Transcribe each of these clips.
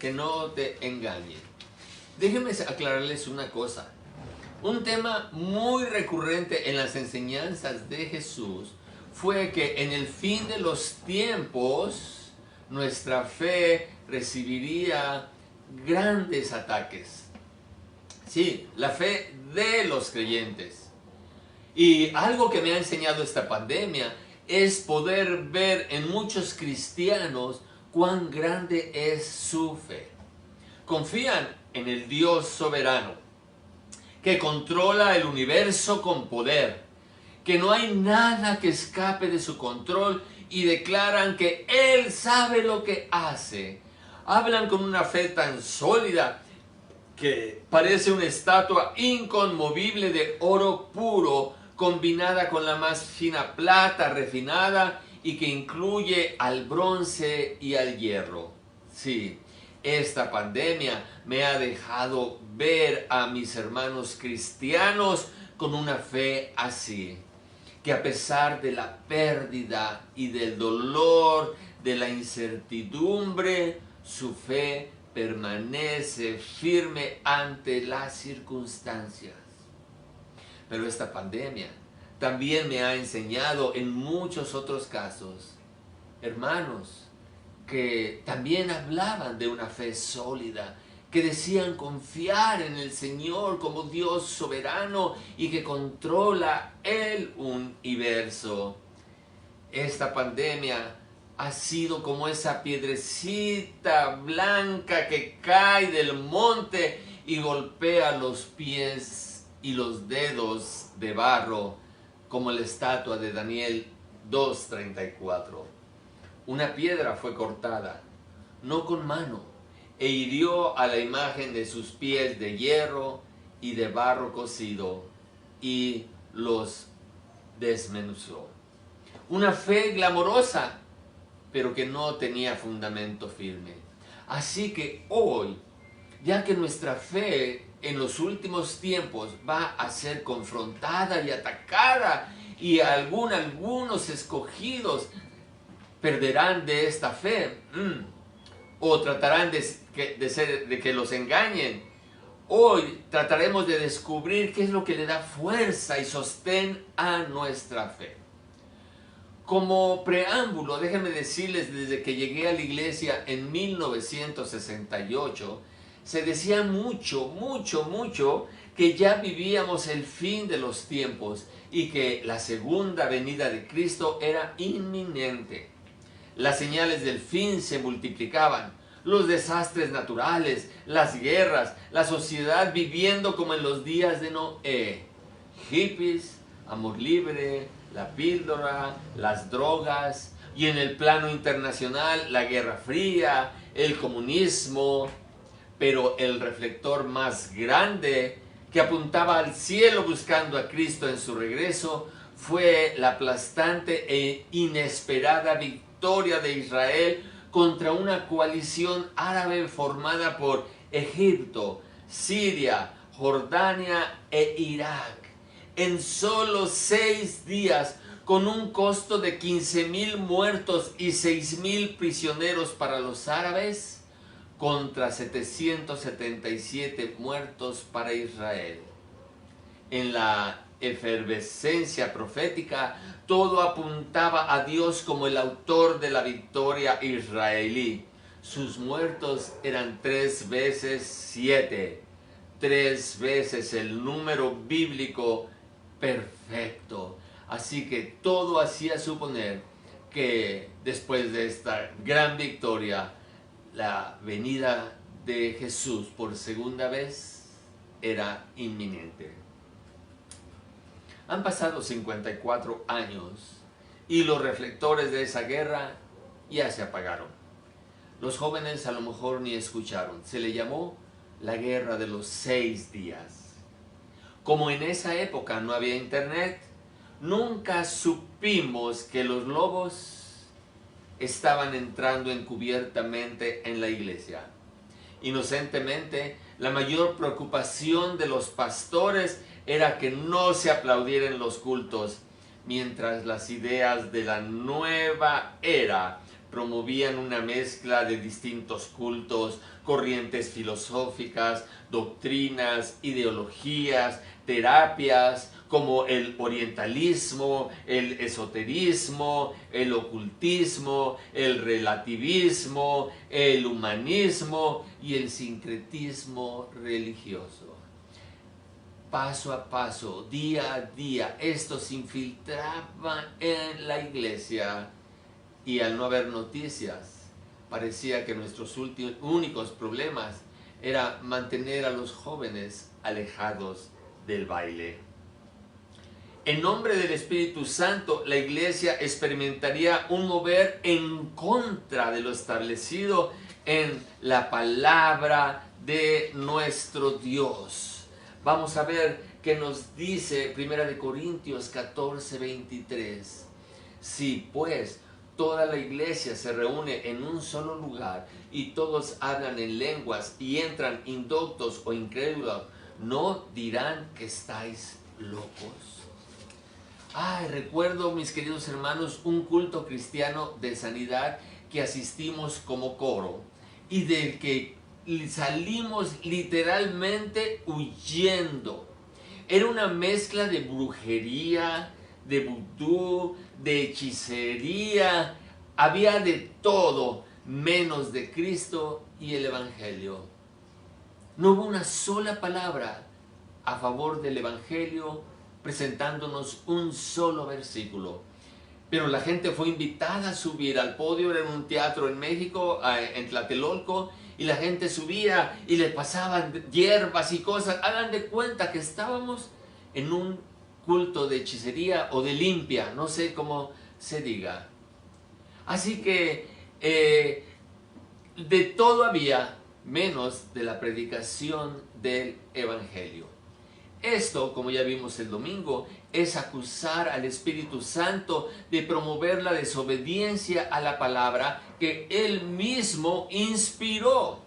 que no te engañen. Déjenme aclararles una cosa. Un tema muy recurrente en las enseñanzas de Jesús fue que en el fin de los tiempos nuestra fe recibiría grandes ataques. Sí, la fe de los creyentes. Y algo que me ha enseñado esta pandemia es poder ver en muchos cristianos cuán grande es su fe. Confían en el Dios soberano, que controla el universo con poder, que no hay nada que escape de su control y declaran que Él sabe lo que hace. Hablan con una fe tan sólida que parece una estatua inconmovible de oro puro combinada con la más fina plata refinada y que incluye al bronce y al hierro. Sí, esta pandemia me ha dejado ver a mis hermanos cristianos con una fe así, que a pesar de la pérdida y del dolor, de la incertidumbre, su fe permanece firme ante las circunstancias. Pero esta pandemia también me ha enseñado en muchos otros casos, hermanos, que también hablaban de una fe sólida, que decían confiar en el Señor como Dios soberano y que controla el universo. Esta pandemia ha sido como esa piedrecita blanca que cae del monte y golpea los pies y los dedos de barro, como la estatua de Daniel 2:34. Una piedra fue cortada, no con mano, e hirió a la imagen de sus pies de hierro y de barro cocido, y los desmenuzó. Una fe glamorosa, pero que no tenía fundamento firme. Así que hoy, ya que nuestra fe en los últimos tiempos va a ser confrontada y atacada, y algunos escogidos perderán de esta fe, o tratarán de que los engañen. Hoy trataremos de descubrir qué es lo que le da fuerza y sostén a nuestra fe. Como preámbulo, déjenme decirles, desde que llegué a la iglesia en 1968, se decía mucho que ya vivíamos el fin de los tiempos y que la segunda venida de Cristo era inminente. Las señales del fin se multiplicaban, los desastres naturales, las guerras, la sociedad viviendo como en los días de Noé. Hippies, amor libre, la píldora, las drogas, y en el plano internacional la Guerra Fría, el comunismo. Pero el reflector más grande que apuntaba al cielo buscando a Cristo en su regreso fue la aplastante e inesperada victoria de Israel contra una coalición árabe formada por Egipto, Siria, Jordania e Irak. En solo 6 días, con un costo de 15,000 muertos y 6,000 prisioneros para los árabes, contra 777 muertos para Israel. En la efervescencia profética, todo apuntaba a Dios como el autor de la victoria israelí. Sus muertos eran 3 veces 7, 3 veces el número bíblico perfecto. Así que todo hacía suponer que después de esta gran victoria, la venida de Jesús por segunda vez era inminente. Han pasado 54 años y los reflectores de esa guerra ya se apagaron. Los jóvenes a lo mejor ni escucharon. Se le llamó la guerra de los 6 días. Como en esa época no había internet, nunca supimos que los lobos estaban entrando encubiertamente en la iglesia. Inocentemente, la mayor preocupación de los pastores era que no se aplaudieran los cultos, mientras las ideas de la nueva era promovían una mezcla de distintos cultos corrientes filosóficas, doctrinas, ideologías, terapias como el orientalismo, el esoterismo, el ocultismo, el relativismo, el humanismo y el sincretismo religioso. Paso a paso, día a día, esto se infiltraba en la iglesia y al no haber noticias, parecía que nuestros únicos problemas era mantener a los jóvenes alejados del baile. En nombre del Espíritu Santo, la iglesia experimentaría un mover en contra de lo establecido en la palabra de nuestro Dios. Vamos a ver qué nos dice 1 Corintios 14:23. Si pues toda la iglesia se reúne en un solo lugar y todos hablan en lenguas y entran indoctos o incrédulos, ¿no dirán que estáis locos? Ay, recuerdo, mis queridos hermanos, un culto cristiano de sanidad que asistimos como coro y del que salimos literalmente huyendo. Era una mezcla de brujería, de vudú, de hechicería. Había de todo menos de Cristo y el Evangelio. No hubo una sola palabra a favor del Evangelio, presentándonos un solo versículo. Pero la gente fue invitada a subir al podio. Era en un teatro en México, en Tlatelolco, y la gente subía y le pasaban hierbas y cosas. Hagan de cuenta que estábamos en un culto de hechicería o de limpia, no sé cómo se diga. Así que de todo había, menos de la predicación del Evangelio. Esto, como ya vimos el domingo, es acusar al Espíritu Santo de promover la desobediencia a la palabra que Él mismo inspiró.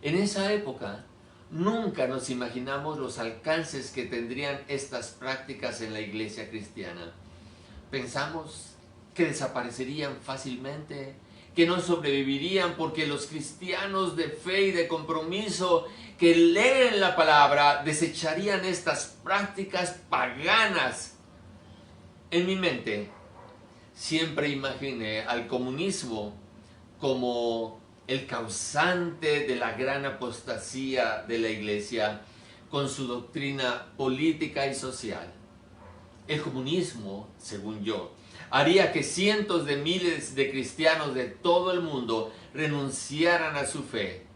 En esa época, nunca nos imaginamos los alcances que tendrían estas prácticas en la iglesia cristiana. Pensamos que desaparecerían fácilmente, que no sobrevivirían porque los cristianos de fe y de compromiso que leen la palabra desecharían estas prácticas paganas. En mi mente siempre imaginé al comunismo como el causante de la gran apostasía de la iglesia con su doctrina política y social. El comunismo, según yo, haría que cientos de miles de cristianos de todo el mundo renunciaran a su fe.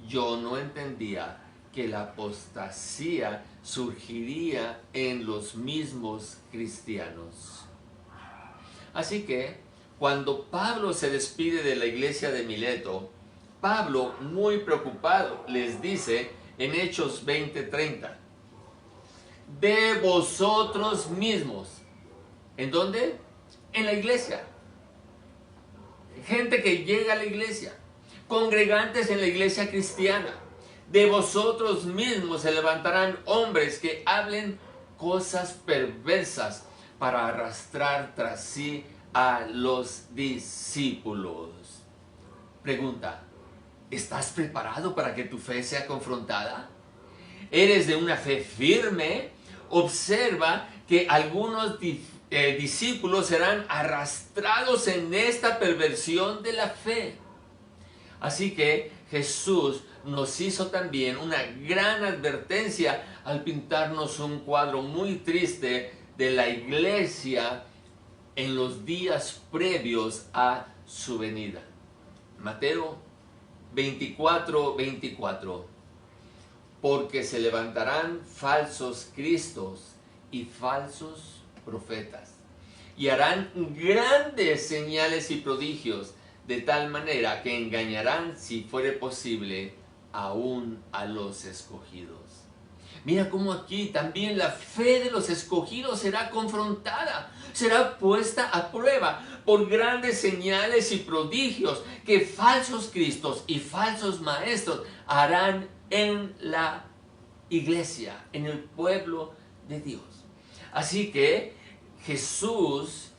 Yo no entendía que la apostasía surgiría en los mismos cristianos. Así que, cuando Pablo se despide de la iglesia de Mileto, Pablo, muy preocupado, les dice en Hechos 20:30, de vosotros mismos. ¿En dónde? En la iglesia. Gente que llega a la iglesia, congregantes en la iglesia cristiana. De vosotros mismos se levantarán hombres que hablen cosas perversas para arrastrar tras sí a los discípulos. Pregunta: ¿estás preparado para que tu fe sea confrontada? ¿Eres de una fe firme? Observa que algunos discípulos serán arrastrados en esta perversión de la fe. Así que Jesús nos hizo también una gran advertencia al pintarnos un cuadro muy triste de la iglesia en los días previos a su venida. Mateo 24:24. Porque se levantarán falsos cristos y falsos profetas, y harán grandes señales y prodigios, de tal manera que engañarán, si fuere posible, aún a los escogidos. Mira cómo aquí también la fe de los escogidos será confrontada, será puesta a prueba por grandes señales y prodigios que falsos cristos y falsos maestros harán en la iglesia, en el pueblo de Dios. Así que Jesús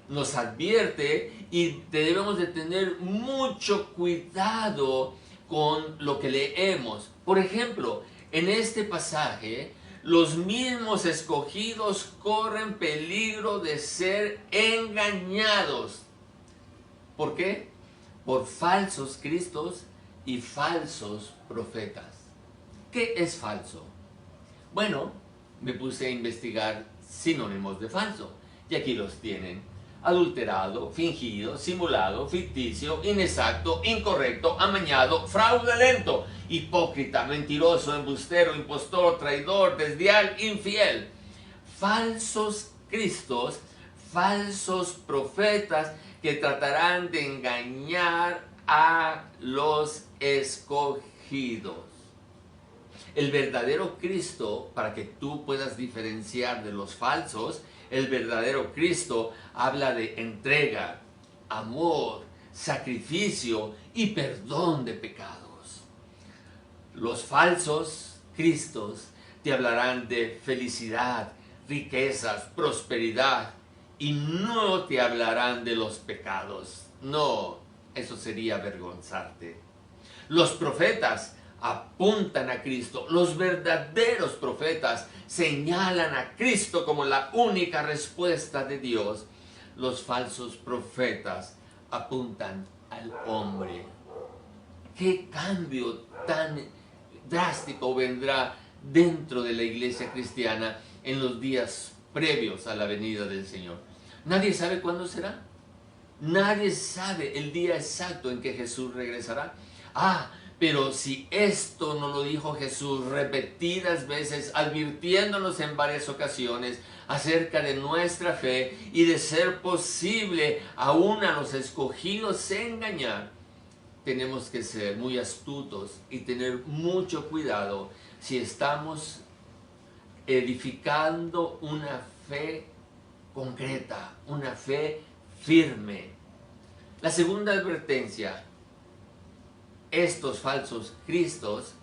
nos advierte y debemos de tener mucho cuidado con lo que leemos. Por ejemplo, en este pasaje, los mismos escogidos corren peligro de ser engañados. ¿Por qué? Por falsos cristos y falsos profetas. ¿Qué es falso? Bueno, me puse a investigar sinónimos de falso, y aquí los tienen: adulterado, fingido, simulado, ficticio, inexacto, incorrecto, amañado, fraudulento, hipócrita, mentiroso, embustero, impostor, traidor, desleal, infiel. Falsos cristos, falsos profetas que tratarán de engañar a los escogidos. El verdadero Cristo, para que tú puedas diferenciar de los falsos, el verdadero Cristo habla de entrega, amor, sacrificio y perdón de pecados. Los falsos Cristos te hablarán de felicidad, riquezas, prosperidad, y no te hablarán de los pecados. No, eso sería avergonzarte. Los profetas apuntan a Cristo. Los verdaderos profetas señalan a Cristo como la única respuesta de Dios. Los falsos profetas apuntan al hombre. ¿Qué cambio tan drástico vendrá dentro de la iglesia cristiana en los días previos a la venida del Señor? Nadie sabe cuándo será. Nadie sabe el día exacto en que Jesús regresará. Pero si esto no lo dijo Jesús repetidas veces, advirtiéndonos en varias ocasiones acerca de nuestra fe y de ser posible aún a los escogidos engañar, tenemos que ser muy astutos y tener mucho cuidado si estamos edificando una fe concreta, una fe firme. La segunda advertencia: estos falsos cristos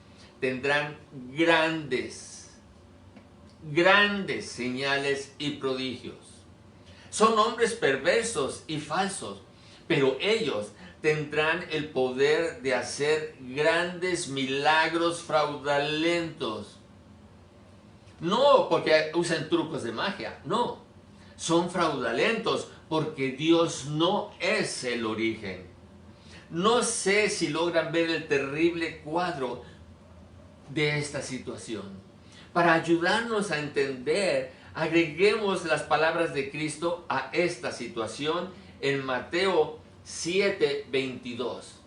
tendrán grandes señales y prodigios. Son hombres perversos y falsos, pero ellos tendrán el poder de hacer grandes milagros fraudulentos. No porque usen trucos de magia, no. Son fraudulentos porque Dios no es el origen. No sé si logran ver el terrible cuadro de esta situación. Para ayudarnos a entender, agreguemos las palabras de Cristo a esta situación en Mateo 7:22,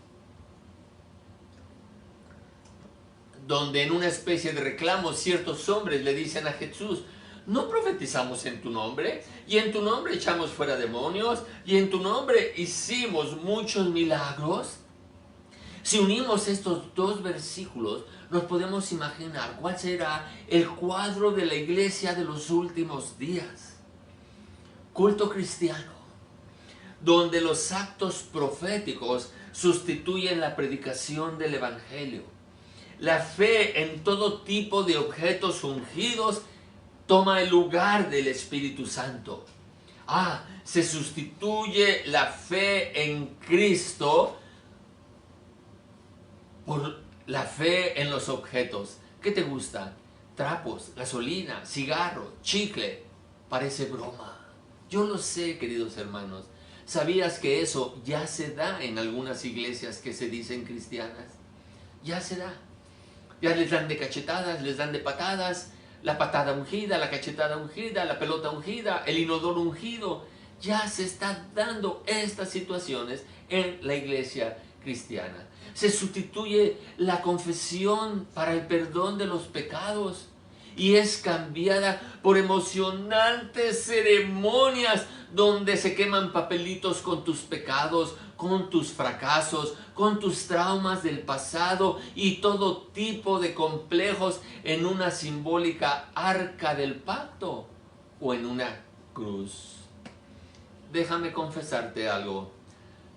donde en una especie de reclamo ciertos hombres le dicen a Jesús: ¿no profetizamos en tu nombre? Y en tu nombre echamos fuera demonios, y en tu nombre hicimos muchos milagros. Si unimos estos dos versículos, nos podemos imaginar cuál será el cuadro de la iglesia de los últimos días. Culto cristiano, donde los actos proféticos sustituyen la predicación del evangelio. La fe en todo tipo de objetos ungidos toma el lugar del Espíritu Santo. Se sustituye la fe en Cristo por la fe en los objetos. ¿Qué te gusta? Trapos, gasolina, cigarro, chicle. Parece broma. Yo lo sé, queridos hermanos. ¿Sabías que eso ya se da en algunas iglesias que se dicen cristianas? Ya se da. Ya les dan de cachetadas, les dan de patadas. La patada ungida, la cachetada ungida, la pelota ungida, el inodoro ungido. Ya se están dando estas situaciones en la iglesia cristiana. Se sustituye la confesión para el perdón de los pecados y es cambiada por emocionantes ceremonias donde se queman papelitos con tus pecados, con tus fracasos, con tus traumas del pasado y todo tipo de complejos en una simbólica arca del pacto o en una cruz. Déjame confesarte algo.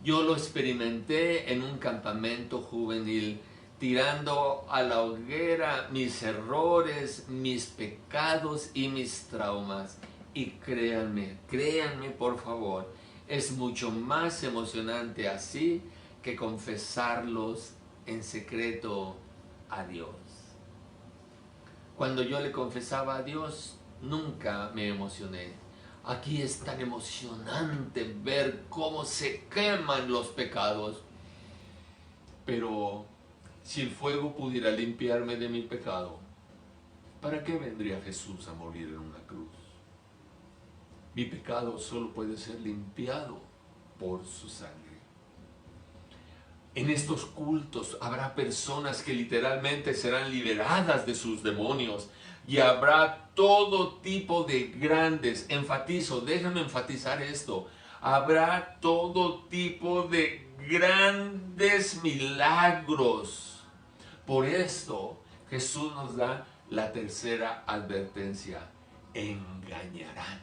Yo lo experimenté en un campamento juvenil, tirando a la hoguera mis errores, mis pecados y mis traumas. Y créanme por favor, es mucho más emocionante así que confesarlos en secreto a Dios. Cuando yo le confesaba a Dios, nunca me emocioné. Aquí es tan emocionante ver cómo se queman los pecados. Pero si el fuego pudiera limpiarme de mi pecado, ¿para qué vendría Jesús a morir en una cruz? Mi pecado solo puede ser limpiado por su sangre. En estos cultos habrá personas que literalmente serán liberadas de sus demonios y habrá todo tipo de grandes, enfatizo, déjame enfatizar esto, habrá todo tipo de grandes milagros. Por esto Jesús nos da la tercera advertencia: engañarán.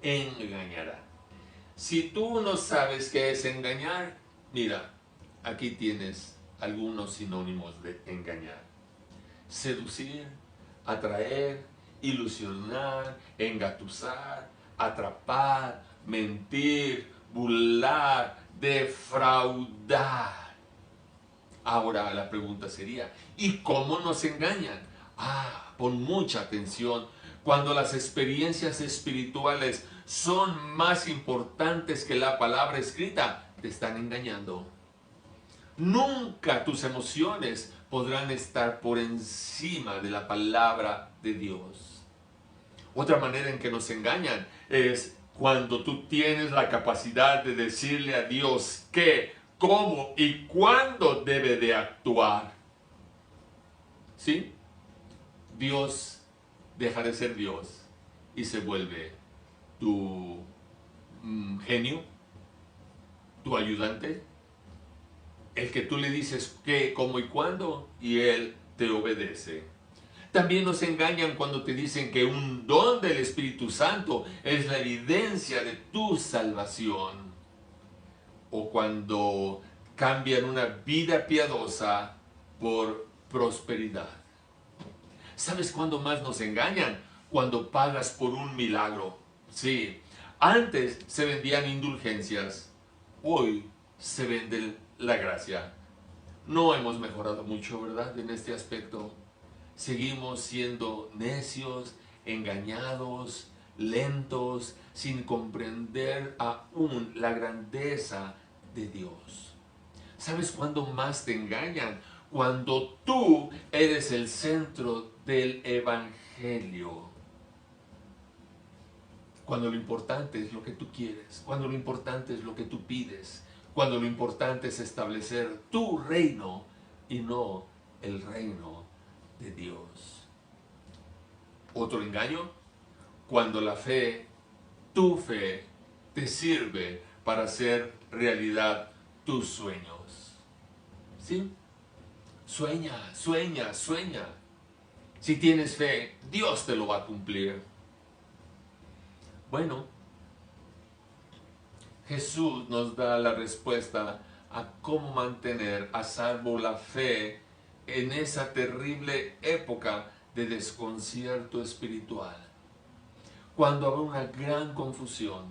Engañarán. Si tú no sabes qué es engañar, mira, aquí tienes algunos sinónimos de engañar: seducir, atraer, ilusionar, engatusar, atrapar, mentir, burlar, defraudar. Ahora la pregunta sería, ¿y cómo nos engañan? Pon mucha atención. Cuando las experiencias espirituales son más importantes que la palabra escrita, te están engañando. Nunca tus emociones podrán estar por encima de la palabra de Dios. Otra manera en que nos engañan es cuando tú tienes la capacidad de decirle a Dios qué, cómo y cuándo debe de actuar. ¿Sí? Dios deja de ser Dios y se vuelve tu genio, tu ayudante, el que tú le dices qué, cómo y cuándo, y Él te obedece. También nos engañan cuando te dicen que un don del Espíritu Santo es la evidencia de tu salvación. O cuando cambian una vida piadosa por prosperidad. ¿Sabes cuándo más nos engañan? Cuando pagas por un milagro. Sí, antes se vendían indulgencias, hoy se vende la gracia. No hemos mejorado mucho, ¿verdad? En este aspecto. Seguimos siendo necios, engañados, lentos, sin comprender aún la grandeza de Dios. ¿Sabes cuándo más te engañan? Cuando tú eres el centro del Evangelio. Cuando lo importante es lo que tú quieres, cuando lo importante es lo que tú pides, cuando lo importante es establecer tu reino y no el reino de Dios. Otro engaño, cuando la fe, tu fe, te sirve para hacer realidad tus sueños. ¿Sí? Sueña, sueña, sueña. Si tienes fe, Dios te lo va a cumplir. Bueno, Jesús nos da la respuesta a cómo mantener a salvo la fe en esa terrible época de desconcierto espiritual. Cuando habrá una gran confusión,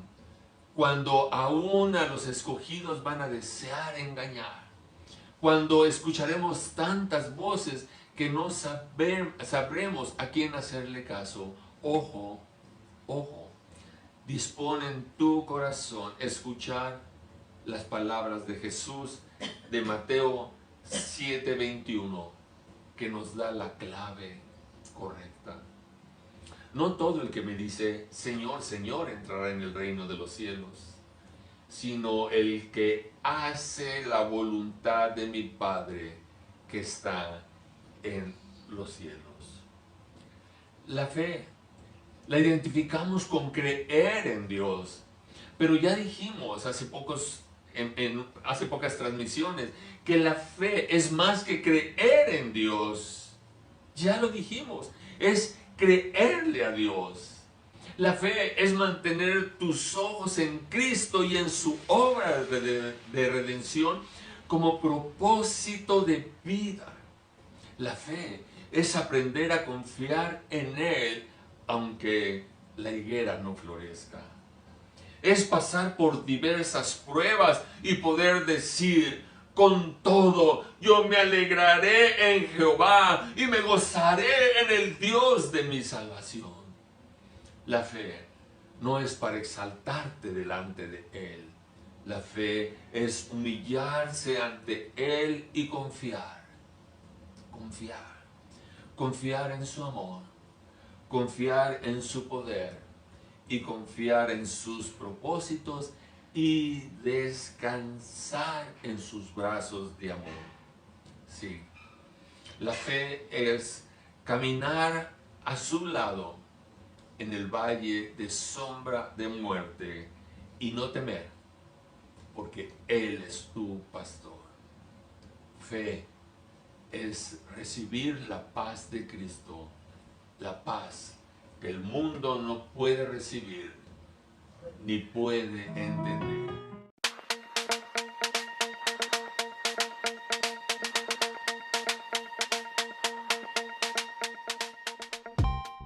cuando aún a los escogidos van a desear engañar, cuando escucharemos tantas voces que no sabremos a quién hacerle caso. Ojo, ojo, dispone en tu corazón escuchar las palabras de Jesús de Mateo 7:21, que nos da la clave correcta. No todo el que me dice Señor, Señor entrará en el reino de los cielos, sino el que hace la voluntad de mi Padre que está en los cielos. La fe la identificamos con creer en Dios, pero ya dijimos hace pocas transmisiones que la fe es más que creer en Dios. Ya lo dijimos, es creerle a Dios. La fe es mantener tus ojos en Cristo y en su obra de redención como propósito de vida. La fe es aprender a confiar en Él aunque la higuera no florezca. Es pasar por diversas pruebas y poder decir con todo, yo me alegraré en Jehová y me gozaré en el Dios de mi salvación. La fe no es para exaltarte delante de Él. La fe es humillarse ante Él y confiar. Confiar. Confiar en su amor. Confiar en su poder. Y confiar en sus propósitos y descansar en sus brazos de amor. Sí. La fe es caminar a su lado en el valle de sombra de muerte y no temer, porque Él es tu pastor. Fe es recibir la paz de Cristo, la paz que el mundo no puede recibir ni puede entender.